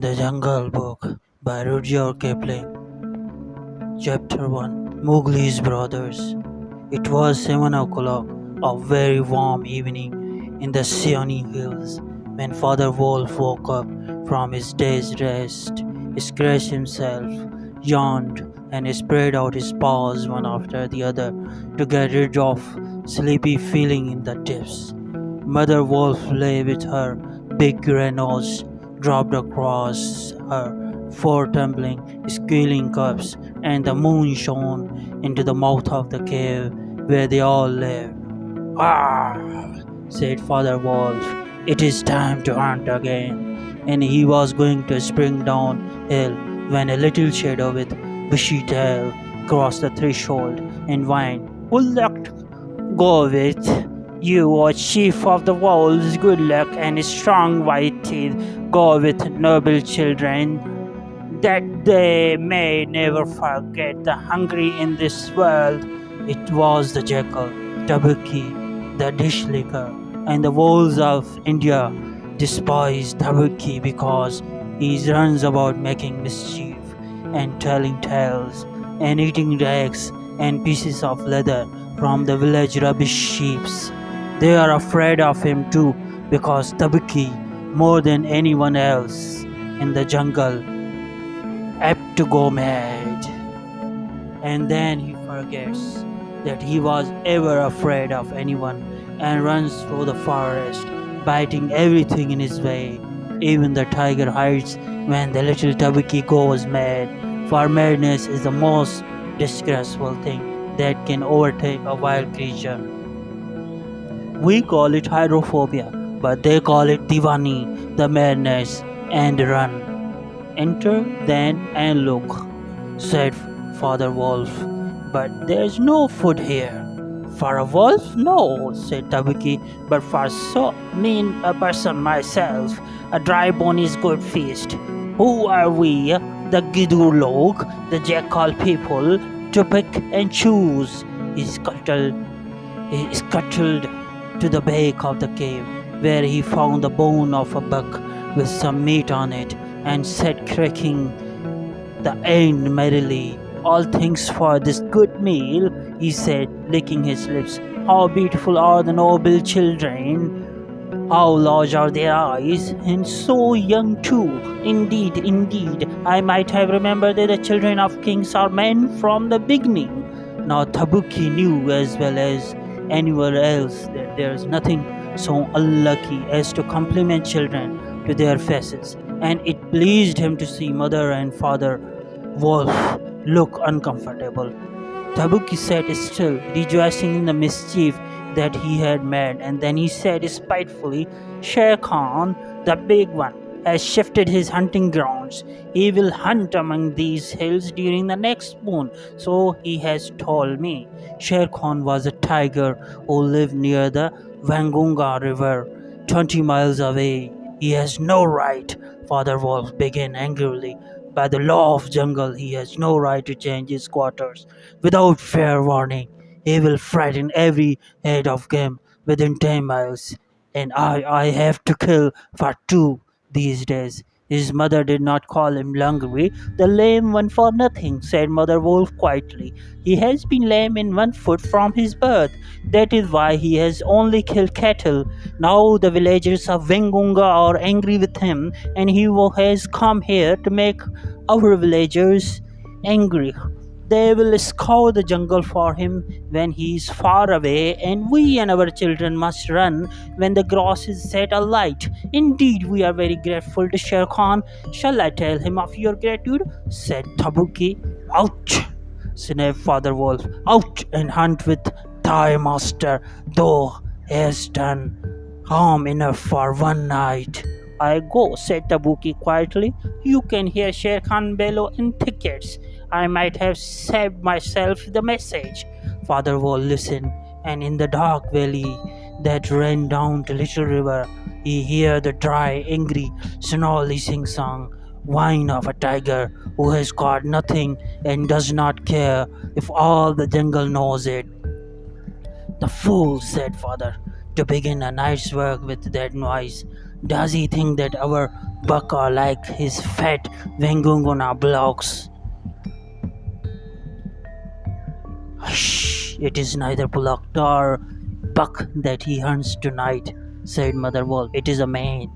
The Jungle Book by Rudyard Kipling. Chapter 1. Mowgli's Brothers. It was 7 o'clock, a very warm evening in the Seoni hills, when Father Wolf woke up from his day's rest, scratched himself, yawned, and spread out his paws one after the other to get rid of sleepy feeling in the tips. Mother Wolf lay with her big grey nose dropped across her four tumbling, squealing cubs, and the moon shone into the mouth of the cave where they all lived. "Ah!" said Father Wolf. "It is time to hunt again." And he was going to spring down hill when a little shadow with bushy tail crossed the threshold and whined, "Good luck, go with you, O chief of the wolves, good luck and strong white teeth go with noble children, that they may never forget the hungry in this world." It was the jackal, Tabuki, the dish licker, and the wolves of India despise Tabuki because he runs about making mischief and telling tales and eating rags and pieces of leather from the village rubbish heaps. They are afraid of him too because Tabuki, more than anyone else in the jungle, apt to go mad. And then he forgets that he was ever afraid of anyone and runs through the forest, biting everything in his way. Even the tiger hides when the little Tabuki goes mad, for madness is the most disgraceful thing that can overtake a wild creature. We call it hydrophobia, but they call it Divani, the madness, and run. "Enter then and look," said Father Wolf. "But there's no food here." "For a wolf, no," said Tabuki, "but for so mean a person myself, a dry bone is good feast. Who are we, the Gidur Lok, the jackal people, to pick and choose?" He scuttled to the back of the cave, where he found the bone of a buck with some meat on it, and sat cracking the end merrily. "All thanks for this good meal," he said, licking his lips. "How beautiful are the noble children! How large are their eyes, and so young too! Indeed, indeed, I might have remembered that the children of kings are men from the beginning." Now Tabuki knew as well as anyone else that there is nothing so unlucky as to compliment children to their faces, and it pleased him to see Mother and Father Wolf look uncomfortable. Tabuki sat still, rejoicing in the mischief that he had made, and then he said spitefully, "Shere Khan, the big one, has shifted his hunting grounds. He will hunt among these hills during the next moon, so he has told me." Shere Khan was a tiger who lived near the Vangunga River, 20 miles away. "He has no right," Father Wolf began angrily. "By the law of jungle, he has no right to change his quarters without fair warning. He will frighten every head of game within 10 miles, and I have to kill for two these days." His mother did not call him Lungri, the lame one, for nothing, said Mother Wolf quietly. "He has been lame in one foot from his birth. That is why he has only killed cattle. Now the villagers of Vengunga are angry with him, and he has come here to make our villagers angry. They will scour the jungle for him when he is far away, and we and our children must run when the grass is set alight. Indeed, we are very grateful to Shere Khan. Shall I tell him of your gratitude?" said Tabuki. "Out!" snapped Father Wolf. "Out and hunt with thy master, though he has done harm enough for one night." "I go," said Tabuki quietly. "You can hear Shere Khan bellow in thickets. I might have saved myself the message." Father Wolf listened, and in the dark valley that ran down to Little River, he heard the dry, angry, snarly sing-song whine of a tiger who has caught nothing and does not care if all the jungle knows it. "The fool," said Father, "to begin a night's work with that noise. Does he think that our buck are like his fat Wangunguna blocks? Hush! It is neither bullock nor buck that he hunts tonight, said Mother Wolf. It is a man.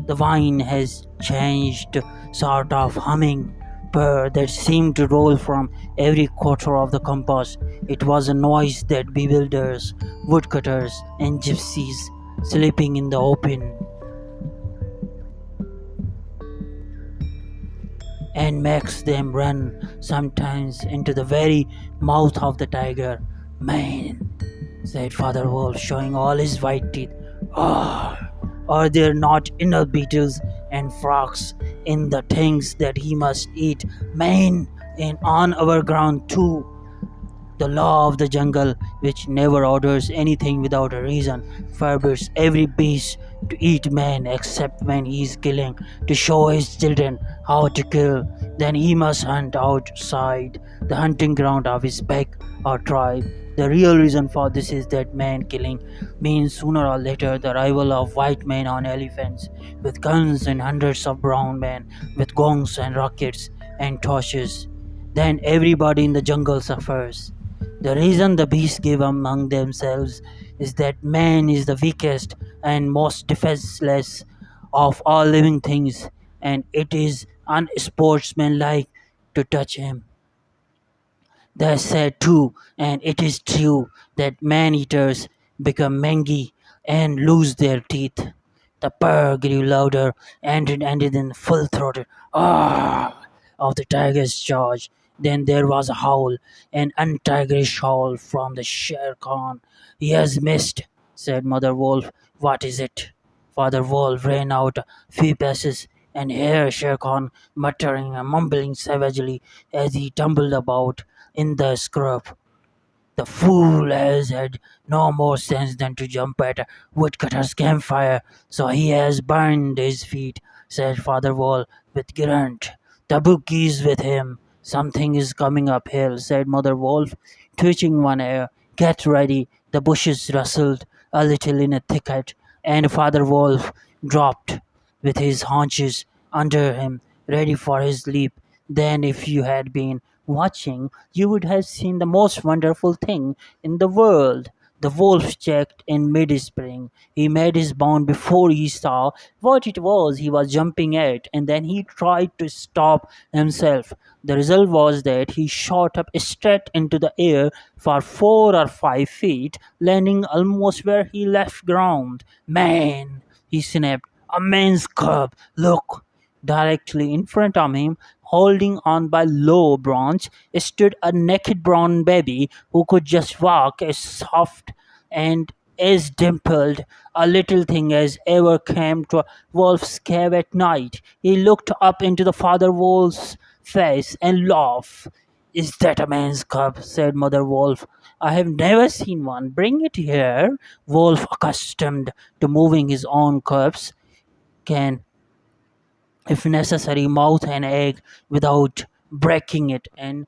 The vine has changed, sort of humming purr that seemed to roll from every quarter of the compass. It was a noise that bewilders woodcutters and gypsies sleeping in the open, and makes them run sometimes into the very mouth of the tiger. Man, said Father Wolf, showing all his white teeth. Oh, are there not enough beetles and frogs in the things that he must eat? Man, and on our ground too. The law of the jungle, which never orders anything without a reason, forbids every beast to eat man except when he is killing, to show his children how to kill. Then he must hunt outside the hunting ground of his pack or tribe. The real reason for this is that man killing means sooner or later the arrival of white men on elephants with guns and hundreds of brown men with gongs and rockets and torches. Then everybody in the jungle suffers. The reason the beasts give among themselves is that man is the weakest and most defenseless of all living things, and it is unsportsmanlike to touch him. They said too, and it is true, that man-eaters become mangy and lose their teeth. The purr grew louder and it ended in full-throated "ah" of the tiger's charge. Then there was a howl, an untigerish howl from the Shere Khan. "He has missed," said Mother Wolf. "What is it?" Father Wolf ran out a few paces, and here Shere Khan, muttering and mumbling savagely as he tumbled about in the scrub. "The fool has had no more sense than to jump at a woodcutter's campfire, so he has burned his feet," said Father Wall with grunt. "The bookie is with him. Something is coming uphill," said Mother Wolf, twitching one ear. "Get ready." The bushes rustled a little in a thicket, and Father Wolf dropped with his haunches under him, ready for his leap. Then, if you had been watching, you would have seen the most wonderful thing in the world. The wolf checked in mid-spring. He made his bound before he saw what it was he was jumping at, and then he tried to stop himself. The result was that he shot up straight into the air for 4 or 5 feet, landing almost where he left ground. "Man!" he snapped. "A man's cub! Look!" Directly in front of him, holding on by low branch, stood a naked brown baby who could just walk, as soft and as dimpled a little thing as ever came to a wolf's cave at night. He looked up into the father wolf's face and laughed. "Is that a man's cub?" said Mother Wolf. "I have never seen one. Bring it here." Wolf, accustomed to moving his own cubs, can, if necessary, mouth an egg without breaking it, and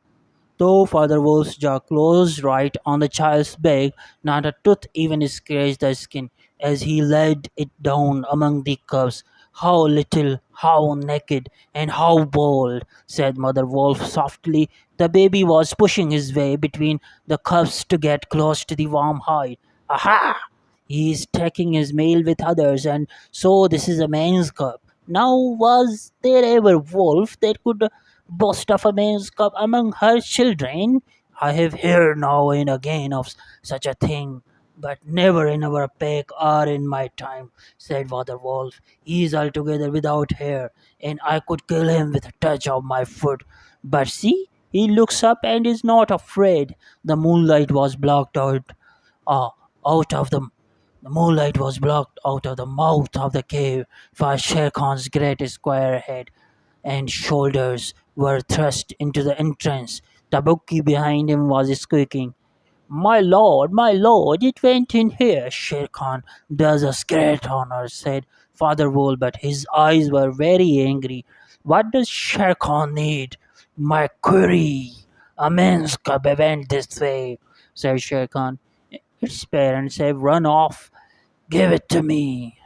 though Father Wolf's jaw closed right on the child's back, not a tooth even scratched the skin as he laid it down among the cubs. "How little, how naked, and how bold," said Mother Wolf softly. The baby was pushing his way between the cubs to get close to the warm hide. "Aha! He is taking his meal with others, and so this is a man's cub. Now, was there ever wolf that could boast of a man's cub among her children? I have heard now and again of such a thing, but never in our pack or in my time," said Father Wolf. "He is altogether without hair, and I could kill him with a touch of my foot. But see, he looks up and is not afraid." The moonlight was blocked uh, out of the moonlight was blocked out of the mouth of the cave, for Shere Khan's great square head and shoulders were thrust into the entrance. The bookie behind him was squeaking, my lord, it went in here." "Shere Khan does us great honor," said Father Wolf, but his eyes were very angry. "What does Shere Khan need?" "My query. A man's cub went this way," said Shere Khan. "Its parents have run off. Give it to me."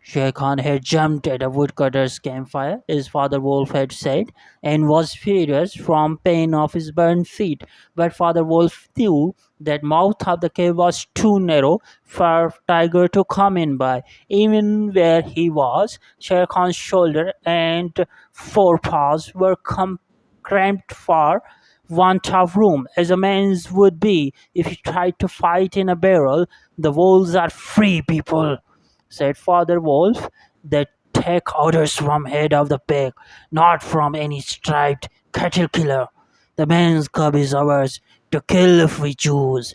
Shere Khan had jumped at a woodcutter's campfire, his father wolf had said, and was furious from pain of his burned feet. But Father Wolf knew that mouth of the cave was too narrow for tiger to come in by. Even where he was, Shere Khan's shoulder and forepaws were cramped for want of room, as a man's would be if he tried to fight in a barrel. The wolves are free people, said Father Wolf, that take orders from head of the pack, not from any striped cattle killer. The man's cub is ours to kill if we choose.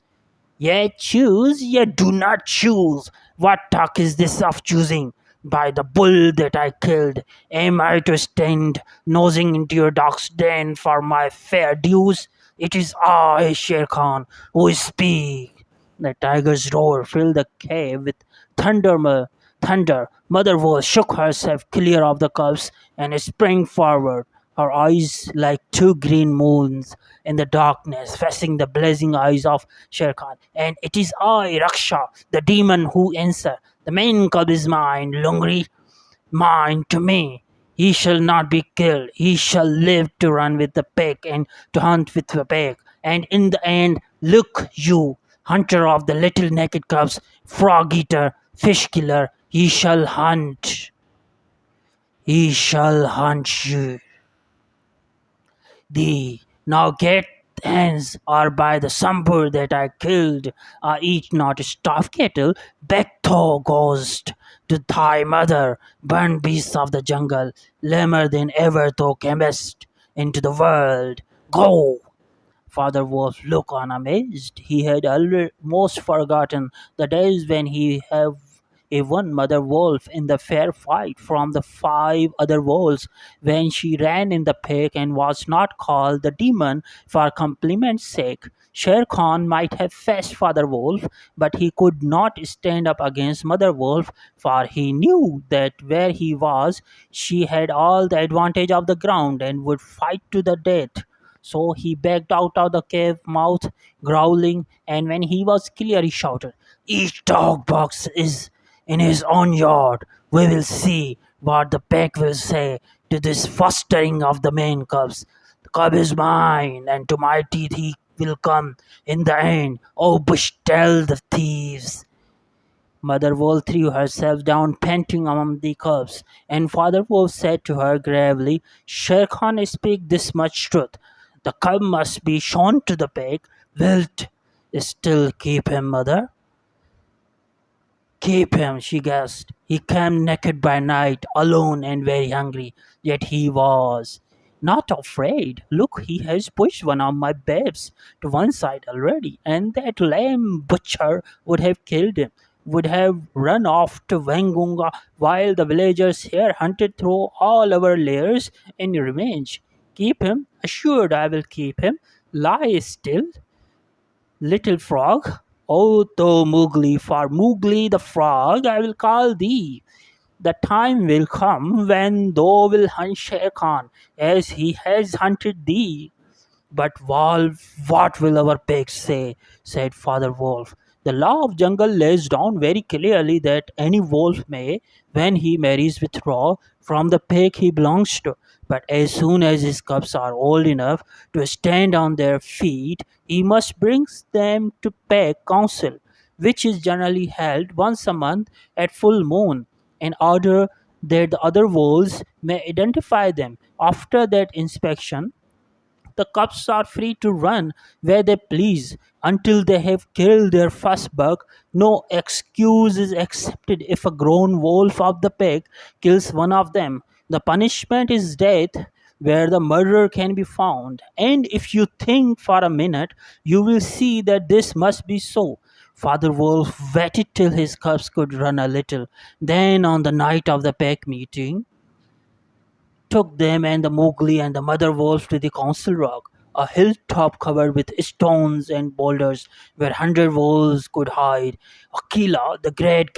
Yet choose, yet do not choose. What talk is this of choosing? By the bull that I killed, am I to stand nosing into your dog's den for my fair dues? It is I, Shere Khan, who speak. The tiger's roar filled the cave with thunder. Mother Wolf shook herself clear of the cubs and sprang forward, her eyes like two green moons in the darkness, facing the blazing eyes of Shere Khan. And it is I, Raksha, the demon, who answer. The main cub is mine, Lungri, mine to me. He shall not be killed. He shall live to run with the pack and to hunt with the pack. And in the end, look you, hunter of the little naked cubs, frog eater, fish killer, he shall hunt. He shall hunt you thee. Now get hence, or by the Sambur that I killed, I eat not starved cattle. Back thou goest to thy mother, burnt beasts of the jungle, lamer than ever thou camest into the world. Go! Father Wolf looked on amazed. He had almost forgotten the days when he had won Mother Wolf in the fair fight from the five other wolves, when she ran in the pack and was not called the demon for compliment's sake. Shere Khan might have faced Father Wolf, but he could not stand up against Mother Wolf, for he knew that where he was, she had all the advantage of the ground and would fight to the death. So he backed out of the cave mouth, growling, and when he was clear, he shouted, Each dog box is in his own yard. We will see what the pack will say to this fostering of the main cubs. The cub is mine, and to my teeth he will come in the end. Oh, bush, tell the thieves. Mother Wolf threw herself down, panting among the cubs, and Father Wolf said to her gravely, Shere Khan speak this much truth. The cub must be shown to the pack. Wilt still keep him, mother? Keep him, she gasped. He came naked by night, alone and very hungry, yet he was not afraid. Look, he has pushed one of my babes to one side already, and that lame butcher would have killed him, would have run off to Wangunga while the villagers here hunted through all our lairs in revenge. Keep him, assured I will keep him. Lie still, little frog. O thou Mowgli, for Mowgli the frog I will call thee. The time will come when thou wilt hunt Shere Khan as he has hunted thee. But Wolf, what will our pigs say? Said Father Wolf. The law of jungle lays down very clearly that any wolf may, when he marries, withdraw from the pack he belongs to. But as soon as his cubs are old enough to stand on their feet, he must bring them to pack council, which is generally held once a month at full moon, in order that the other wolves may identify them. After that inspection, the cubs are free to run where they please until they have killed their first buck. No excuse is accepted if a grown wolf of the pack kills one of them. The punishment is death where the murderer can be found. And if you think for a minute, you will see that this must be so. Father Wolf waited till his cubs could run a little. Then, on the night of the pack meeting, took them and the Mowgli and the mother wolf to the council rock, a hilltop covered with stones and boulders where 100 wolves could hide. Akela, the great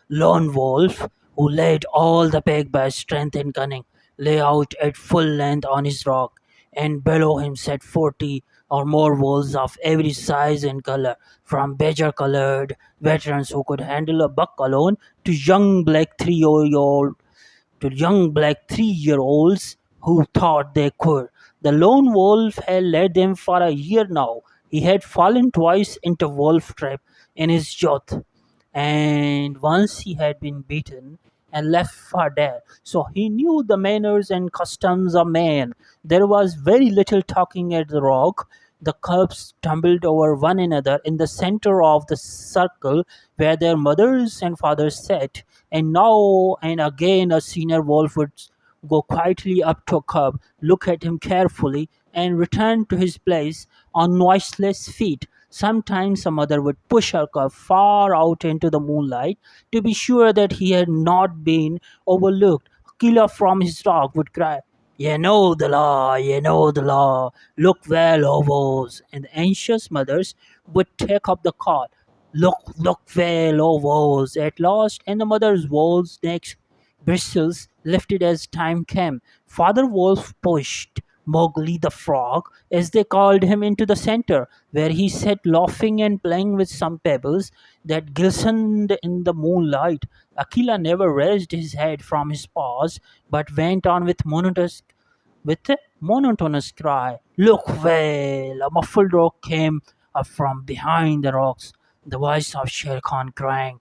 lone wolf, who led all the pack by strength and cunning, lay out at full length on his rock, and below him sat 40 or more wolves of every size and color, from badger colored veterans who could handle a buck alone to young black 3 year olds who thought they could. The lone wolf had led them for a year now. He had fallen twice into wolf trap in his youth, and once he had been beaten and left for dead. So he knew the manners and customs of man. There was very little talking at the rock. The cubs tumbled over one another in the center of the circle where their mothers and fathers sat, and now and again a senior wolf would go quietly up to a cub, look at him carefully, and return to his place on noiseless feet. Sometimes a mother would push her cub far out into the moonlight to be sure that he had not been overlooked. A killer from his rock would cry, "You know the law, you know the law. Look well, ovos." And the anxious mothers would take up the call, "Look well, ovos." At last, and the mother's wolves next bristles lifted as time came. Father Wolf pushed Mowgli the frog, as they called him, into the center, where he sat laughing and playing with some pebbles that glistened in the moonlight. Akela never raised his head from his paws, but went on with a monotonous cry. "Look well!" A muffled roar came up from behind the rocks, the voice of Shere Khan crying,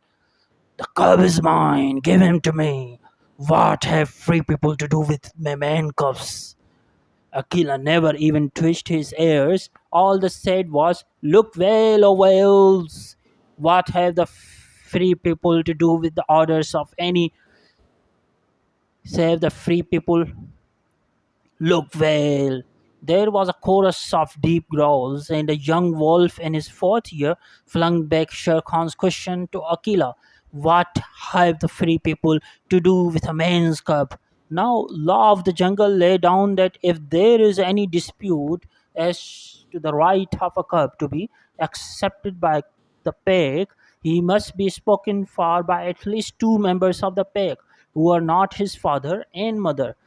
"The cub is mine! Give him to me! What have free people to do with my man cubs?" Akela never even twitched his ears. All they said was, "Look well, O whales! What have the free people to do with the orders of any save the free people? Look well." There was a chorus of deep growls, and a young wolf in his fourth year flung back Shere Khan's question to Akela. "What have the free people to do with a man's cub?" Now, law of the jungle lay down that if there is any dispute as to the right of a cub to be accepted by the pack, he must be spoken for by at least two members of the pack who are not his father and mother.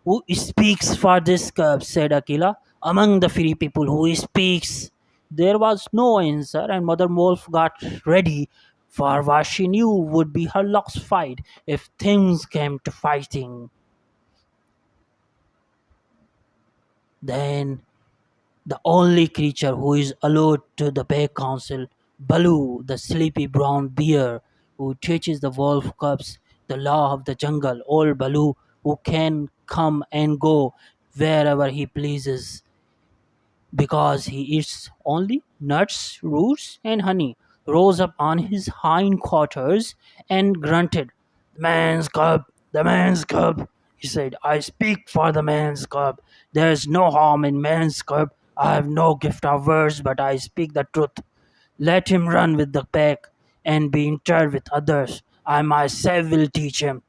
"Who speaks for this cub?" said Akela. "Among the free people, who speaks?" There was no answer, and Mother Wolf got ready for what she knew would be her last fight if things came to fighting. Then the only creature who is allowed to the Pack Council, Baloo, the sleepy brown bear, who teaches the wolf cubs the law of the jungle. Old Baloo, who can come and go wherever he pleases because he eats only nuts, roots, and honey, rose up on his hind quarters and grunted, "The man's cub, the man's cub," he said. "I speak for the man's cub. There is no harm in man's cub. I have no gift of words, but I speak the truth. Let him run with the pack and be interred with others. I myself will teach him."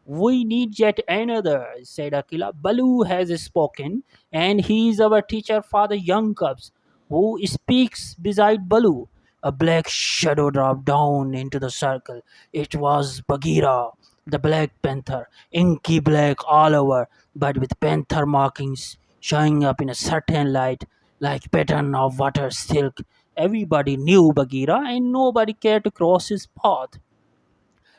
"We need yet another," said Akela. "Baloo has spoken, and he is our teacher for the young cubs. Who speaks beside Baloo?" A black shadow dropped down into the circle. It was Bagheera, the Black Panther, inky black all over, but with panther markings showing up in a certain light, like pattern of water silk. Everybody knew Bagheera, and nobody cared to cross his path,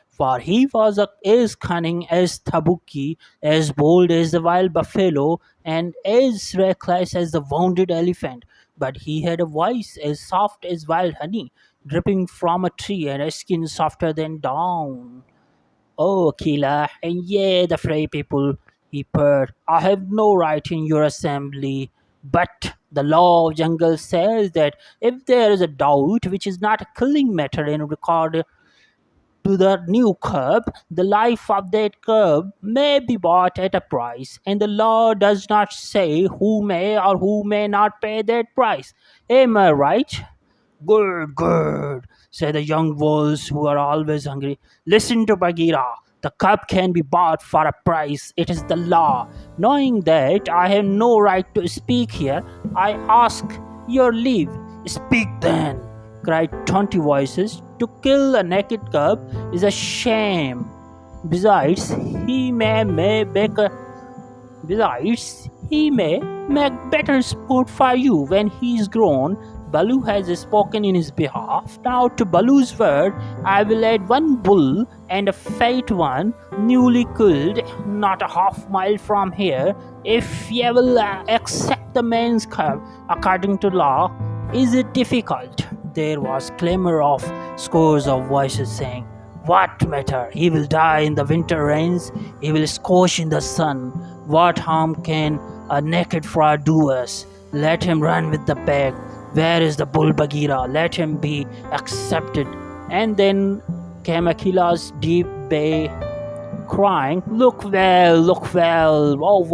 for he was as cunning as Tabuki, as bold as the wild buffalo, and as reckless as the wounded elephant. But he had a voice as soft as wild honey, dripping from a tree, and a skin softer than down. "Oh, Akela, and yeah, the Frey people," he purred. "I have no right in your assembly. But the law of jungle says that if there is a doubt which is not a killing matter in regard to the new cub, the life of that cub may be bought at a price, and the law does not say who may or who may not pay that price. Am I right?" "Good, good," said the young wolves who are always hungry. "Listen to Bagheera. The cub can be bought for a price. It is the law. Knowing that I have no right to speak here, I ask your leave." "Speak then," cried 20 voices. "To kill a naked cub is a shame. Besides, he may make a Besides, He may make better sport for you when he is grown. Baloo has spoken in his behalf. Now, to Baloo's word, I will add one bull and a fat one, newly killed, not a half mile from here. If ye will accept the man's curve according to law, is it difficult? There was clamor of scores of voices saying, "What matter? He will die in the winter rains. He will scorch in the sun. What harm can a naked frog do us? Let him run with the pack. Where is the bull Bagheera? Let him be accepted." And then came Akela's deep bay crying, look well,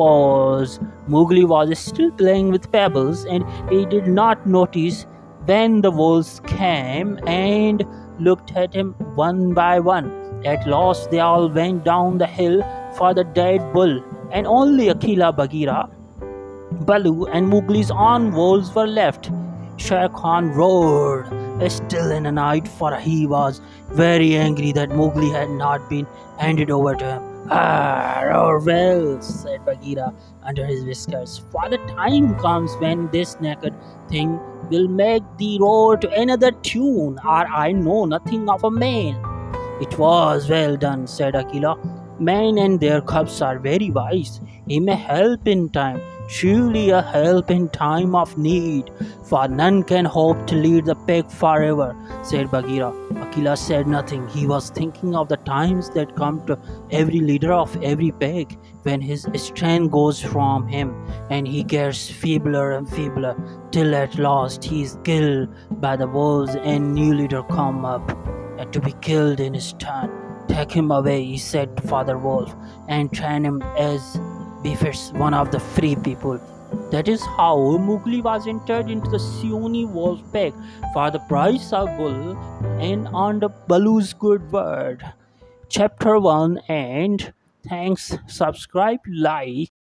was. Mowgli was still playing with pebbles, and he did not notice when the wolves came and looked at him one by one. At last, they all went down the hill for the dead bull, and only Akela, Bagheera, Baloo, and Mowgli's own wolves were left. Shere Khan roared, still and annoyed, for he was very angry that Mowgli had not been handed over to him. "Ah, roar well," said Bagheera under his whiskers, "for the time comes when this naked thing will make thee roar to another tune, or I know nothing of a man." "It was well done," said Akela. "Men and their cubs are very wise. He may help in time, truly a help in time of need, for none can hope to lead the pack forever," said Bagheera. Akela said nothing. He was thinking of the times that come to every leader of every pack, when his strength goes from him and he gets feebler and feebler, till at last he is killed by the wolves and new leader come up and to be killed in his turn. "Take him away," he said to Father Wolf, "and train him as befits one of the free people." That is how Mowgli was entered into the Sioni wolf pack for the price of bull and under Baloo's good word. Chapter 1 and thanks, subscribe, like.